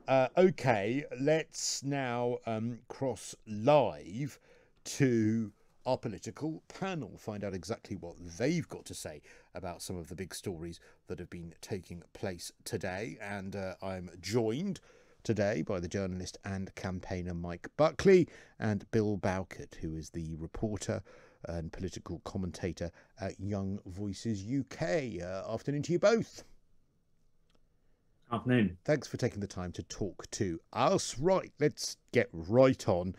Okay, let's now cross live to our political panel, find out exactly what they've got to say about some of the big stories that have been taking place today. And I'm joined today by the journalist and campaigner Mike Buckley and Bill Bowkett, who is the reporter and political commentator at Young Voices UK. Afternoon to you both. Afternoon. Thanks for taking the time to talk to us. Right, let's get right on.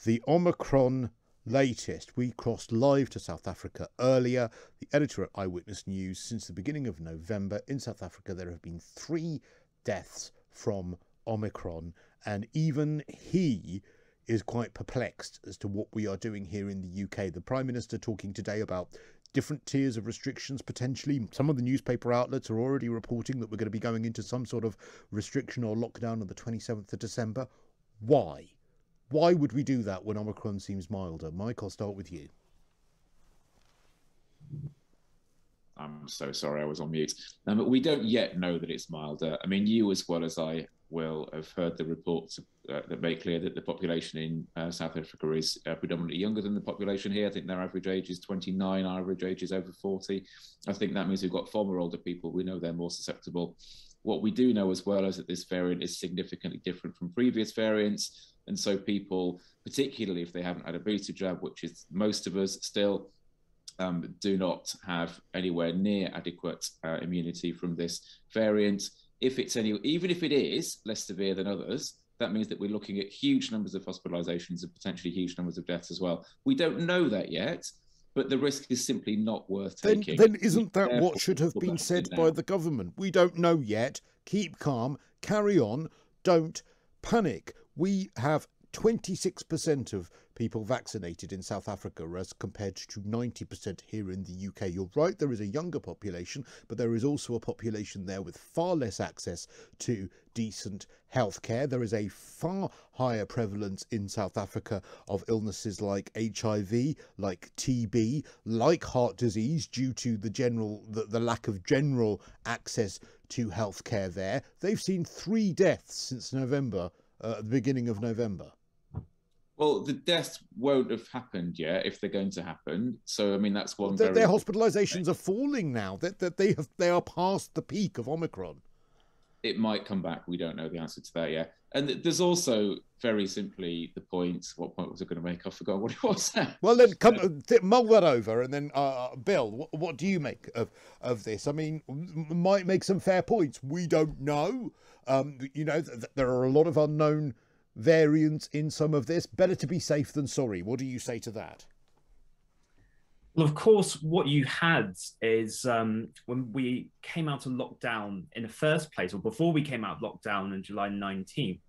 The Omicron latest. We crossed live to South Africa earlier. The editor at Eyewitness News, since the beginning of November in South Africa, there have been 3 deaths from Omicron, and even he is quite perplexed as to what we are doing here in the UK. The Prime Minister talking today about different tiers of restrictions potentially. Some of the newspaper outlets are already reporting that we're going to be going into some sort of restriction or lockdown on the 27th of December. Why? Why would we do that when Omicron seems milder? Mike, I'll start with you. I'm so sorry, I was on mute. We don't yet know that it's milder. I mean, you as well as I will have heard the reports that make clear that the population in South Africa is predominantly younger than the population here. I think their average age is 29, our average age is over 40. I think that means we've got far more older people. We know they're more susceptible. What we do know as well is that this variant is significantly different from previous variants. And so people, particularly if they haven't had a booster jab, which is most of us still, do not have anywhere near adequate immunity from this variant. Even if it is less severe than others, that means that we're looking at huge numbers of hospitalizations and potentially huge numbers of deaths as well. We don't know that yet, but the risk is simply not worth taking. Then isn't that what should have been said by the government? We don't know yet. Keep calm, carry on, don't panic. We have 26% of people vaccinated in South Africa as compared to 90% here in the UK. You're right, there is a younger population, but there is also a population there with far less access to decent healthcare. There is a far higher prevalence in South Africa of illnesses like HIV, like TB, like heart disease due to the lack of general access to healthcare there. They've seen 3 deaths since November, at the beginning of November. Well, the deaths won't have happened yet if they're going to happen. So, I mean, that's one. Their hospitalizations are falling now. That they are past the peak of Omicron. It might come back. We don't know the answer to that yet. And there's also very simply the point. What point was I going to make? I forgot what it was. Well, then mull that over, and then Bill, what do you make of this? I mean, might make some fair points. We don't know. There are a lot of unknown variants in some of this. Better to be safe than sorry. What do you say to that? Well, of course, what you had is when we came out of lockdown in the first place, or before we came out of lockdown on July 19th,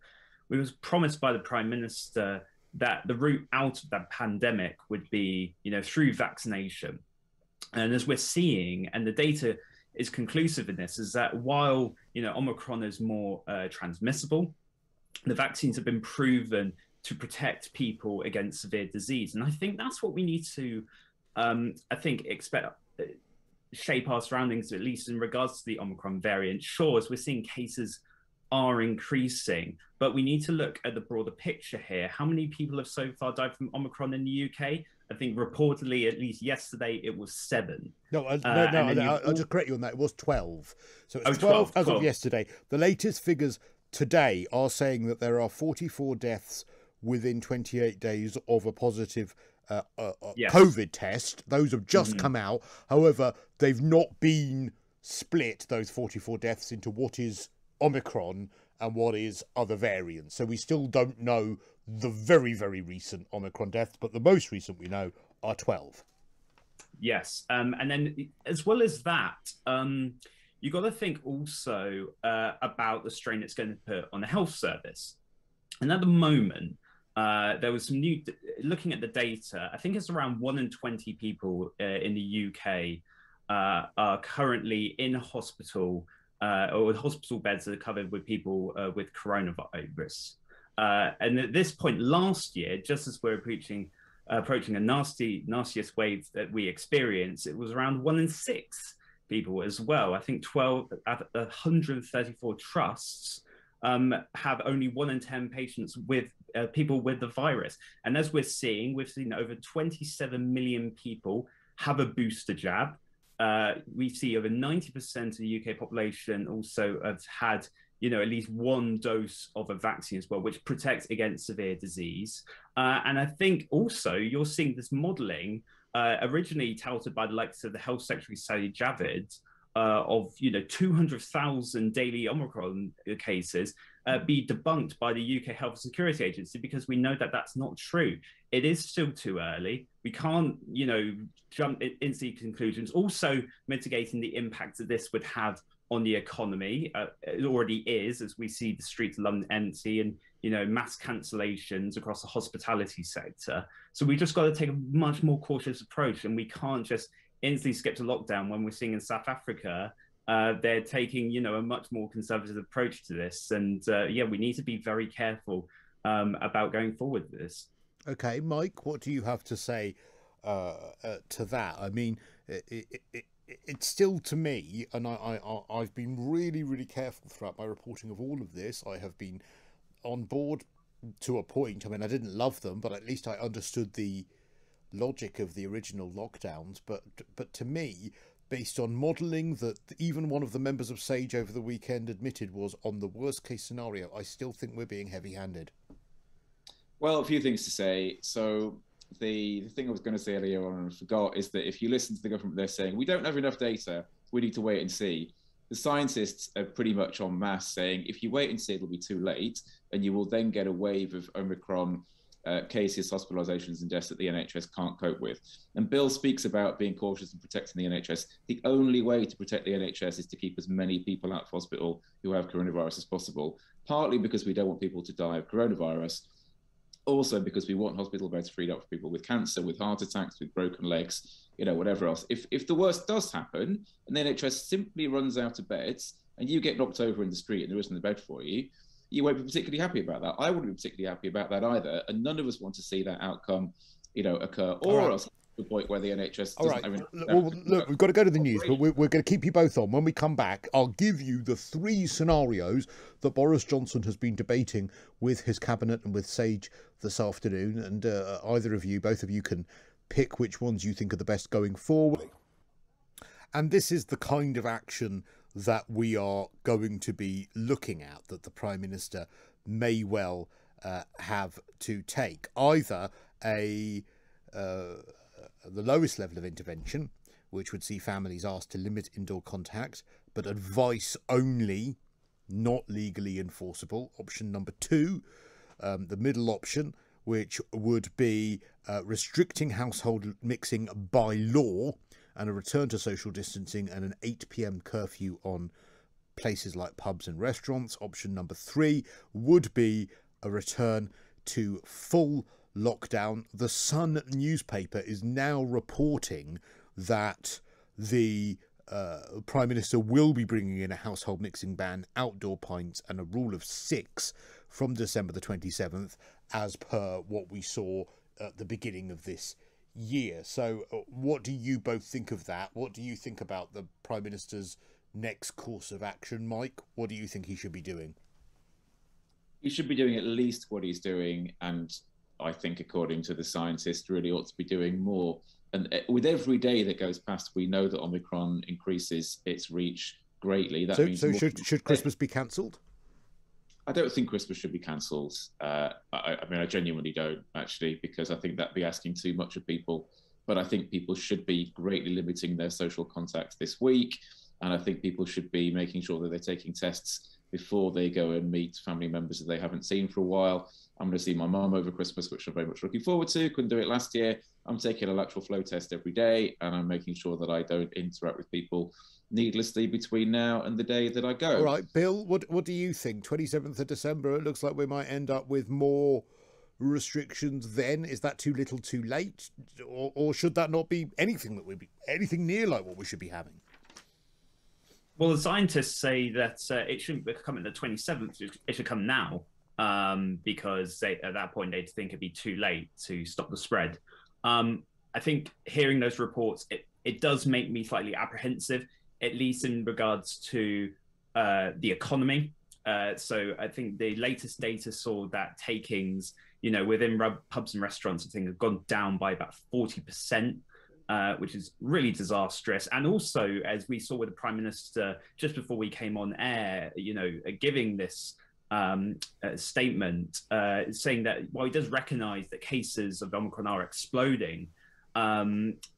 we was promised by the Prime Minister that the route out of that pandemic would be, through vaccination. And as we're seeing, and the data is conclusive in this, is that while, Omicron is more transmissible, the vaccines have been proven to protect people against severe disease. And I think that's what we need to, shape our surroundings, at least in regards to the Omicron variant. Sure, as we're seeing cases are increasing, but we need to look at the broader picture here. How many people have so far died from Omicron in the UK? I think reportedly, at least yesterday, it was 7. I'll just correct you on that. It was 12. So it's 12 as of yesterday. The latest figures today are saying that there are 44 deaths within 28 days of a positive COVID test. Those have just come out. However, they've not been split, those 44 deaths, into what is Omicron and what is other variants. So we still don't know the very, very recent Omicron deaths, but the most recent we know are 12. Yes. And then as well as that, you got to think also about the strain it's going to put on the health service. And at the moment, there was some new, looking at the data, I think it's around 1 in 20 people in the UK are currently in hospital, or hospital beds that are covered with people with coronavirus. And at this point last year, just as we're approaching a nastiest wave that we experienced, it was around 1 in 6 people as well. I think 12 out of 134 trusts have only 1 in 10 patients with people with the virus. And as we've seen over 27 million people have a booster jab. We see over 90% of the UK population also have had, at least 1 dose of a vaccine as well, which protects against severe disease. And I think also you're seeing this modelling originally touted by the likes of the Health Secretary Sajid Javid of 200,000 daily Omicron cases be debunked by the UK Health and Security Agency, because we know that that's not true. It is still too early. We can't, jump into conclusions. Also, mitigating the impact that this would have on the economy. It already is, as we see the streets of London empty and, mass cancellations across the hospitality sector. So we just got to take a much more cautious approach, and we can't just instantly skip to lockdown when we're seeing in South Africa, they're taking, a much more conservative approach to this. And we need to be very careful about going forward with this. Okay, Mike, what do you have to say to that? I mean, it's still, to me, and I've been really, really careful throughout my reporting of all of this. I have been on board to a point. I mean, I didn't love them, but at least I understood the logic of the original lockdowns. But to me, based on modelling that even one of the members of SAGE over the weekend admitted was on the worst case scenario, I still think we're being heavy-handed. Well, a few things to say. So the thing I was going to say earlier on and I forgot is that if you listen to the government, they're saying, we don't have enough data, we need to wait and see. The scientists are pretty much en masse saying, if you wait and see, it'll be too late, and you will then get a wave of Omicron cases, hospitalizations and deaths that the NHS can't cope with. And Bill speaks about being cautious and protecting the NHS. The only way to protect the NHS is to keep as many people out of hospital who have coronavirus as possible, partly because we don't want people to die of coronavirus, also because we want hospital beds freed up for people with cancer, with heart attacks, with broken legs, whatever else. If the worst does happen and the NHS simply runs out of beds and you get knocked over in the street and there isn't a bed for you, you won't be particularly happy about that. I wouldn't be particularly happy about that either. And none of us want to see that outcome, occur, or else to the point where the NHS doesn't have Well, look, we've got to go to the news, but we're going to keep you both on. When we come back, I'll give you the 3 scenarios that Boris Johnson has been debating with his cabinet and with SAGE this afternoon. And both of you can pick which ones you think are the best going forward. And this is the kind of action that we are going to be looking at, that the Prime Minister may well have to take. Either the lowest level of intervention, which would see families asked to limit indoor contact, but advice only, not legally enforceable. Option number 2, the middle option, which would be restricting household mixing by law and a return to social distancing and an 8 p.m. curfew on places like pubs and restaurants. Option number 3 would be a return to full lockdown. The Sun newspaper is now reporting that the Prime Minister will be bringing in a household mixing ban, outdoor pints and a rule of 6 from December the 27th, as per what we saw at the beginning of this year. So what do you both think of that? What do you think about the Prime Minister's next course of action, Mike? What do you think he should be doing? He should be doing at least what he's doing, and I think, according to the scientists, really ought to be doing more. And with every day that goes past, we know that Omicron increases its reach greatly. That means should Christmas be cancelled? I don't think Christmas should be cancelled. I genuinely don't, actually, because I think that'd be asking too much of people. But I think people should be greatly limiting their social contact this week. And I think people should be making sure that they're taking tests before they go and meet family members that they haven't seen for a while. I'm going to see my mum over Christmas, which I'm very much looking forward to. Couldn't do it last year. I'm taking a lateral flow test every day, and I'm making sure that I don't interact with people needlessly between now and the day that I go. All right, Bill, what do you think? 27th of December, it looks like we might end up with more restrictions then. Is that too little too late? Or should that not be anything near like what we should be having? Well, the scientists say that it shouldn't come at the 27th. It should come now, because at that point they'd think it'd be too late to stop the spread. I think hearing those reports, it does make me slightly apprehensive, at least in regards to the economy. So I think the latest data saw that takings, within pubs and restaurants, I think have gone down by about 40%. Which is really disastrous. And also, as we saw with the Prime Minister just before we came on air, giving this statement saying that while he does recognise that cases of Omicron are exploding,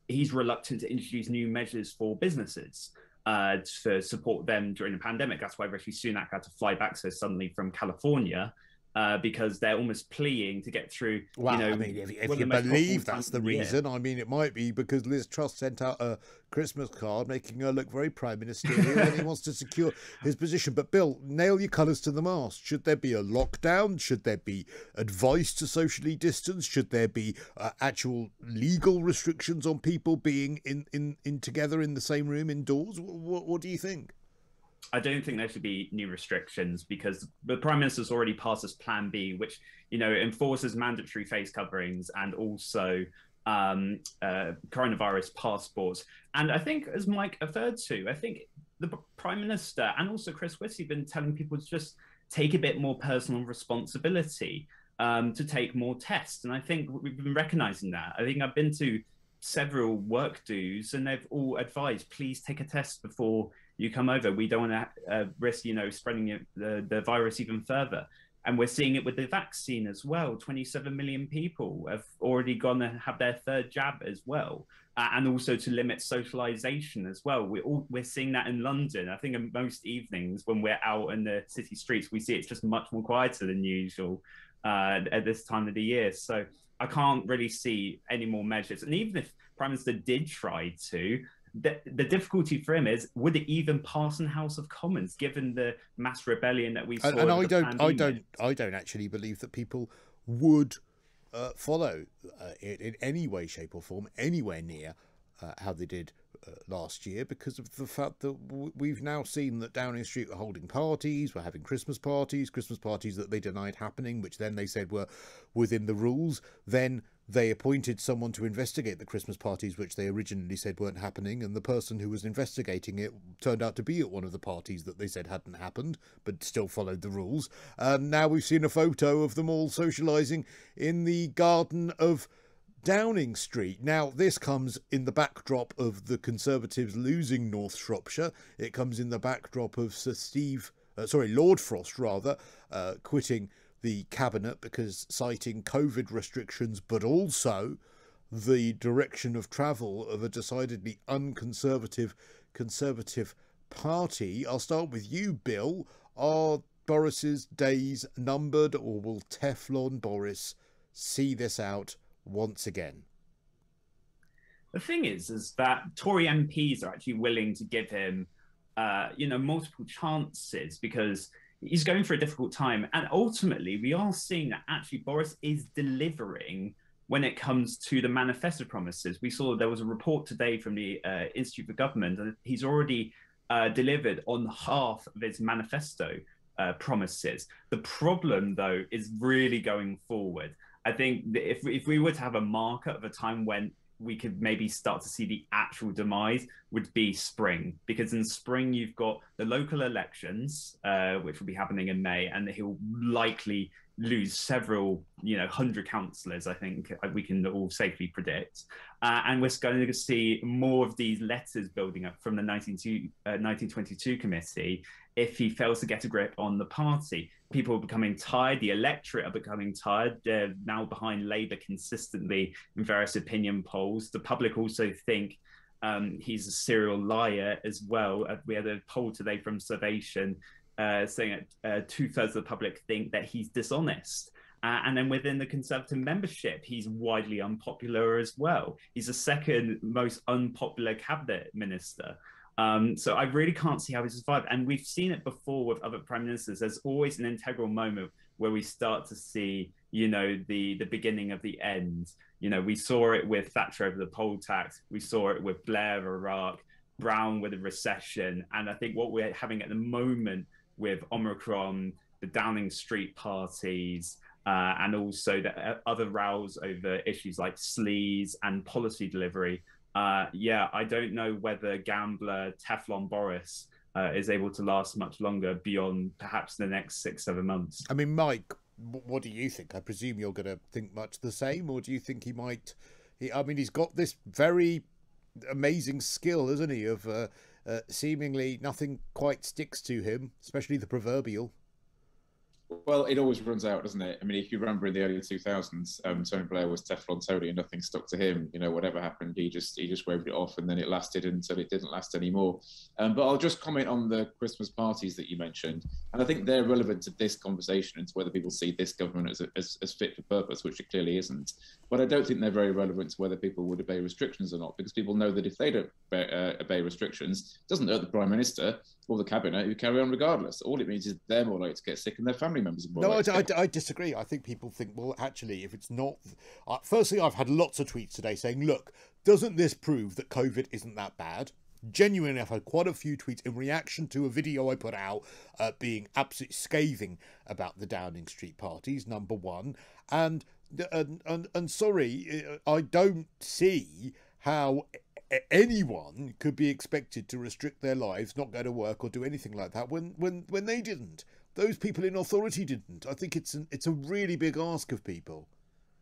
he's reluctant to introduce new measures for businesses to support them during the pandemic. That's why Rishi Sunak had to fly back so suddenly from California. Because they're almost pleading to get through. Well, I mean, if you believe that's the reason, I mean, it might be because Liz Truss sent out a Christmas card making her look very prime ministerial and he wants to secure his position. But Bill, nail your colours to the mast. Should there be a lockdown? Should there be advice to socially distance? Should there be actual legal restrictions on people being in together in the same room indoors? What do you think? I don't think there should be new restrictions because the Prime Minister's already passed this Plan B, which, enforces mandatory face coverings and also coronavirus passports. And I think, as Mike referred to, I think the Prime Minister and also Chris Whitty have been telling people to just take a bit more personal responsibility, to take more tests. And I think we've been recognising that. I think I've been to several work dues and they've all advised, please take a test before you come over. We don't want to risk, spreading the virus even further. And we're seeing it with the vaccine as well. 27 million people have already gone and have their third jab as well. And also to limit socialization as well. We're seeing that in London. I think in most evenings when we're out in the city streets, we see it's just much more quieter than usual at this time of the year. So I can't really see any more measures. And even if Prime Minister did try to, the difficulty for him is, would it even pass in House of Commons, given the mass rebellion that we saw? And I don't actually believe that people would follow it in any way, shape, or form, anywhere near how they did last year, because of the fact that we've now seen that Downing Street were holding parties, were having Christmas parties that they denied happening, which then they said were within the rules. Then they appointed someone to investigate the Christmas parties, which they originally said weren't happening, and the person who was investigating it turned out to be at one of the parties that they said hadn't happened, but still followed the rules. Now we've seen a photo of them all socialising in the garden of Downing Street. Now, this comes in the backdrop of the Conservatives losing North Shropshire. It comes in the backdrop of Lord Frost, quitting the cabinet because citing COVID restrictions, but also the direction of travel of a decidedly unconservative Conservative Party. I'll start with you, Bill. Are Boris's days numbered, or will Teflon Boris see this out once again? The thing is that Tory MPs are actually willing to give him, multiple chances because he's going for a difficult time. And ultimately, we are seeing that actually Boris is delivering when it comes to the manifesto promises. We saw there was a report today from the Institute for Government, and he's already delivered on half of his manifesto promises. The problem, though, is really going forward. I think that if we were to have a marker of a time when we could maybe start to see the actual demise, would be spring, because in spring you've got the local elections, which will be happening in May, and he'll likely lose several, 100 councillors, I think we can all safely predict. And we're going to see more of these letters building up from the 1922 committee if he fails to get a grip on the party. People are becoming tired, the electorate are becoming tired. They're now behind Labour consistently in various opinion polls. The public also think he's a serial liar as well. We had a poll today from Survation saying that 2/3 of the public think that he's dishonest. And then within the Conservative membership, he's widely unpopular as well. He's the second most unpopular cabinet minister. So I really can't see how he survived. And we've seen it before with other prime ministers. There's always an integral moment where we start to see, the beginning of the end. We saw it with Thatcher over the poll tax. We saw it with Blair of Iraq, Brown with a recession. And I think what we're having at the moment with Omicron, the Downing Street parties, and also the other rows over issues like sleaze and policy delivery. I don't know whether gambler Teflon Boris is able to last much longer beyond perhaps the next 6-7 months. I mean, Mike, what do you think? I presume you're going to think much the same, or do you think he might? I mean, he's got this very amazing skill, isn't he? Of seemingly nothing quite sticks to him, especially the proverbial. Well, it always runs out, doesn't it? I mean, if you remember in the early 2000s, Tony Blair was Teflon Tony and nothing stuck to him. You know, whatever happened, he just waved it off, and then it lasted until it didn't last anymore. But I'll just comment on the Christmas parties that you mentioned, and I think they're relevant to this conversation and to whether people see this government as fit for purpose, which it clearly isn't. But I don't think they're very relevant to whether people would obey restrictions or not, because people know that if they don't obey restrictions, it doesn't hurt the Prime Minister or the Cabinet, who carry on regardless. All it means is they're more likely to get sick and their family members are more likely. No, I disagree. I think people think, well, actually, if it's not... firstly, I've had lots of tweets today saying, look, doesn't this prove that COVID isn't that bad? Genuinely, I've had quite a few tweets in reaction to a video I put out being absolutely scathing about the Downing Street parties, number one. And sorry, I don't see how anyone could be expected to restrict their lives, not go to work or do anything like that when they didn't. Those people in authority didn't. I think it's a really big ask of people.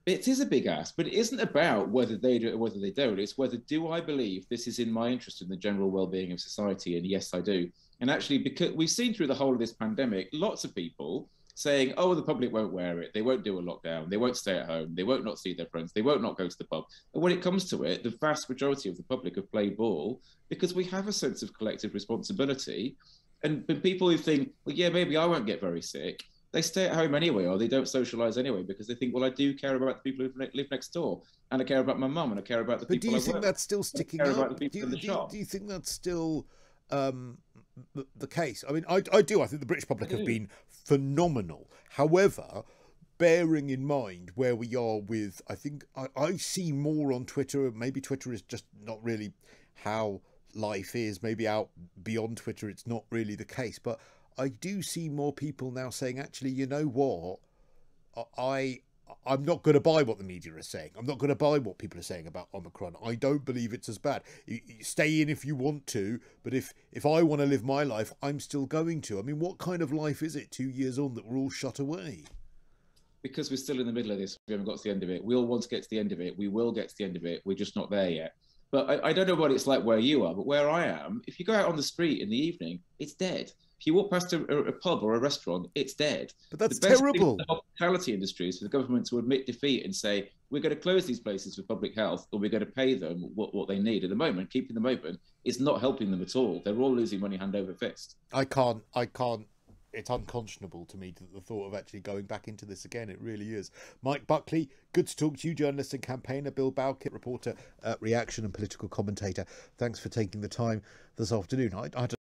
It is a big ask, but it isn't about whether they do or whether they don't. It's whether, do I believe this is in my interest in the general well-being of society? And yes, I do. And actually, because we've seen through the whole of this pandemic, lots of people saying, oh, the public won't wear it, they won't do a lockdown, they won't stay at home, they won't not see their friends, they won't not go to the pub. And when it comes to it, the vast majority of the public have played ball because we have a sense of collective responsibility. And people who think, well, yeah, maybe I won't get very sick, they stay at home anyway, or they don't socialise anyway, because they think, well, I do care about the people who live next door, and I care about my mum, and I care about the people I work with. But do you think that's still sticking out? Do you think that's still the case? I mean, I do. I think the British public have been phenomenal. However, bearing in mind where we are with, I think I see more on Twitter. Maybe Twitter is just not really how life is. Maybe out beyond Twitter, it's not really the case. But I do see more people now saying, actually, you know what? I'm not going to buy what the media is saying. I'm not going to buy what people are saying about Omicron. I don't believe it's as bad. You stay in if you want to, but if I want to live my life, I'm still going to. I mean, what kind of life is it 2 years on that we're all shut away? Because we're still in the middle of this. We haven't got to the end of it. We'll want to get to the end of it. We will get to the end of it. We're just not there yet. But I don't know what it's like where you are, but where I am, if you go out on the street in the evening, it's dead. If you walk past a pub or a restaurant, it's dead. But that's the best terrible. Thing for the hospitality industry is for the government to admit defeat and say, we're going to close these places for public health, or we're going to pay them what they need. At the moment, keeping them open is not helping them at all. They're all losing money hand over fist. I can't. It's unconscionable to me, the thought of actually going back into this again. It really is. Mike Buckley, good to talk to you, journalist and campaigner. Bill Bowkett, reporter, reaction and political commentator. Thanks for taking the time this afternoon. I